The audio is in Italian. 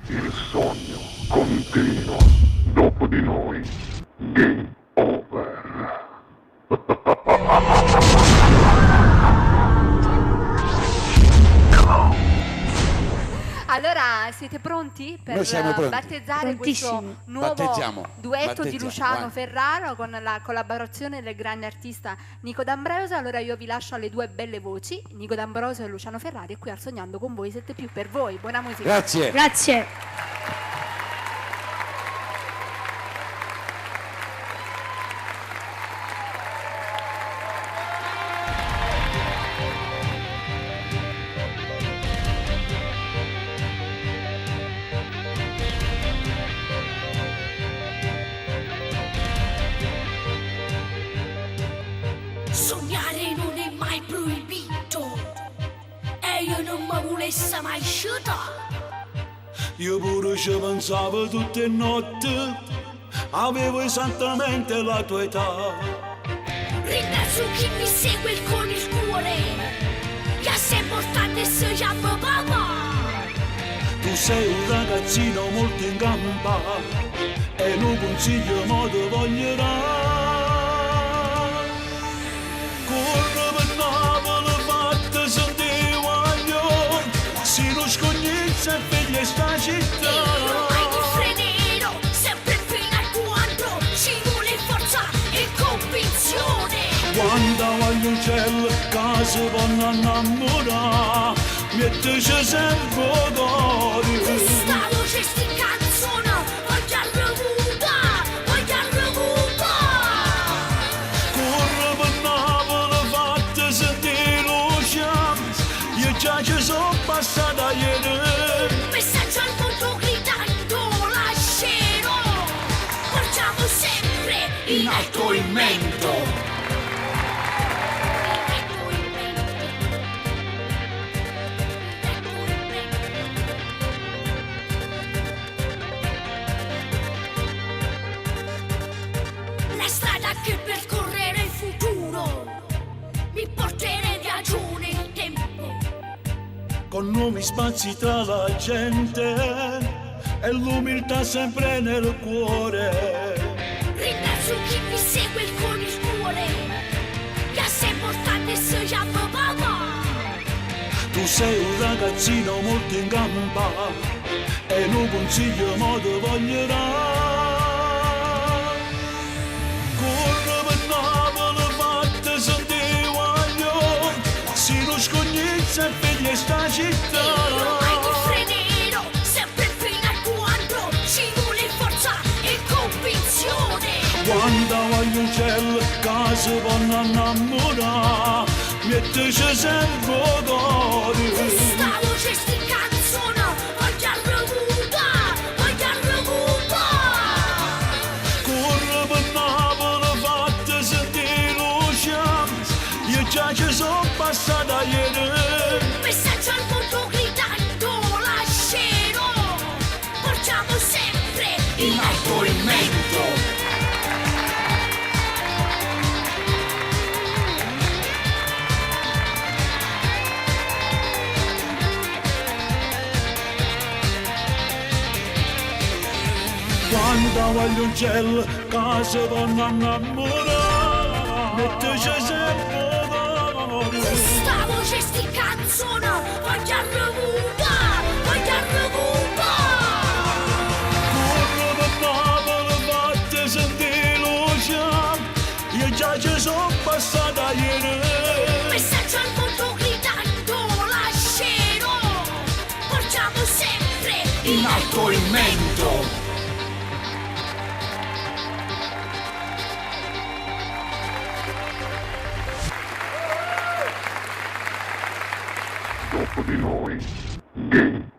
Il sogno continua. Dopo di noi, game over. Allora, siete pronti per Noi siamo pronti. battezzare questo nuovo duetto di Luciano vai. Ferraro con la collaborazione del grande artista Nico D'Ambrosio? Allora io vi lascio alle due belle voci, Nico D'Ambrosio e Luciano Ferrari, e qui al Sognando con voi 7+, per voi. Buona musica. Grazie. Grazie. Sognare non è mai proibito e io non mi volessi mai sciutare. Io pure ci pensavo tutte le notti, avevo esattamente la tua età. Ringrazio chi mi segue con il cuore, che ha sempre portato e si chiama papà. Tu sei un ragazzino molto in gamba e non consiglio modo voglierà. Corre per Napoli, fatta sentire guaglio, si non scognizza e figlia sta città. Io mai di frenero, sempre fino a quando ci vuole forza e convinzione. Quando voglio un cielo che si vanno a innamorare, mettici sempre cuore. Questa voce sti canzone, voglio remuta, voglio remuta. Corre per Napoli, fatta sentire luce, io già ci sono passata ieri. Messaggio al mondo gridando lascerò, portiamo sempre in alto il mento. La strada che percorrere il futuro mi porterà in ragione il tempo. Con nuovi spazi tra la gente e l'umiltà sempre nel cuore. Ringrazio chi mi segue con il cuore, che ha sempre portato e si chiama papà. Tu sei un ragazzino molto in gamba e non consiglio modo voglierà. Corre per Napoli, fatta sentire guaglio, si non scognizza e figlia sta città. Io mai di frenero, sempre fino a quando ci vuole forza e convinzione. Quando voglio un cielo che si vanno a innamorare, mettici sempre cuore. Questa voce sti canzone, voglio remuta, voglio remuta. Corre per Napoli, fatta sentire luce, io già ci sono passata ieri. Messaggio al mondo gridando lascerò, portiamo sempre in alto il mento. Quando voglio un cielo che si vanno a innamorare, mettici sempre cuore. Questa voce sti canzone, voglio remuta, voglio remuta. Corre per Napoli, fatta sentire luce, io già ci sono passata ieri. Messaggio al mondo gridando lascerò, portiamo sempre in alto il mento. Dopo di noi, game